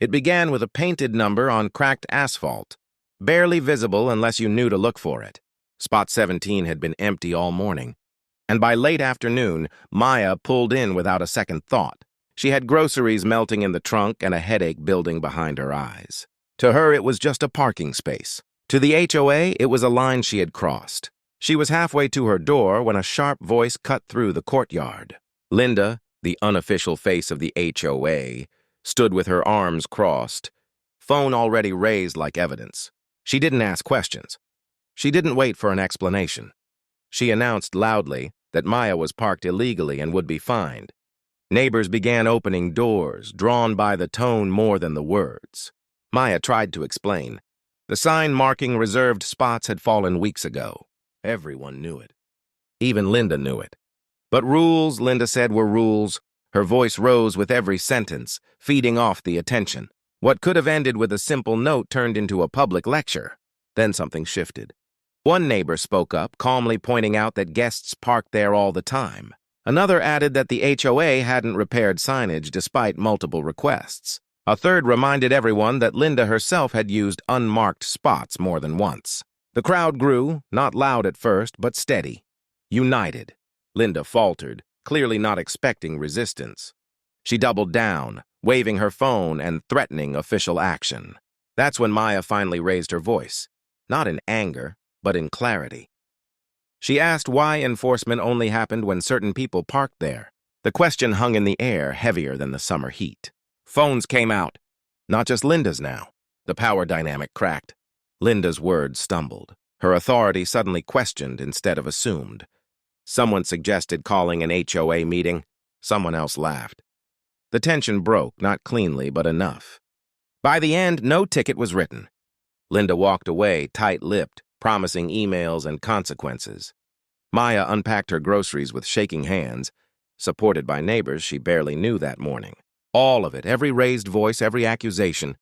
It began with a painted number on cracked asphalt, barely visible unless you knew to look for it. Spot 17 had been empty all morning, and by late afternoon, Maya pulled in without a second thought. She had groceries melting in the trunk and a headache building behind her eyes. To her, it was just a parking space. To the HOA, it was a line she had crossed. She was halfway to her door when a sharp voice cut through the courtyard. Linda, the unofficial face of the HOA, stood with her arms crossed, phone already raised like evidence. She didn't ask questions. She didn't wait for an explanation. She announced loudly that Maya was parked illegally and would be fined. Neighbors began opening doors, drawn by the tone more than the words. Maya tried to explain. The sign marking reserved spots had fallen weeks ago. Everyone knew it. Even Linda knew it. But rules, Linda said, were rules. Her voice rose with every sentence, feeding off the attention. What could have ended with a simple note turned into a public lecture. Then something shifted. One neighbor spoke up, calmly pointing out that guests parked there all the time. Another added that the HOA hadn't repaired signage despite multiple requests. A third reminded everyone that Linda herself had used unmarked spots more than once. The crowd grew, not loud at first, but steady. United. Linda faltered, clearly not expecting resistance. She doubled down, waving her phone and threatening official action. That's when Maya finally raised her voice, not in anger, but in clarity. She asked why enforcement only happened when certain people parked there. The question hung in the air, heavier than the summer heat. Phones came out. Not just Linda's now. The power dynamic cracked. Linda's words stumbled. Her authority suddenly questioned instead of assumed. Someone suggested calling an HOA meeting. Someone else laughed. The tension broke, not cleanly, but enough. By the end, no ticket was written. Linda walked away, tight-lipped, promising emails and consequences. Maya unpacked her groceries with shaking hands, supported by neighbors she barely knew that morning. All of it, every raised voice, every accusation,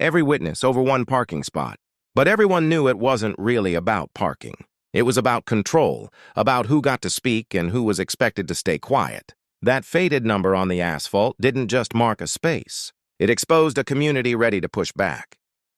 every witness over one parking spot. But everyone knew it wasn't really about parking. It was about control, about who got to speak and who was expected to stay quiet. That faded number on the asphalt didn't just mark a space. It exposed a community ready to push back.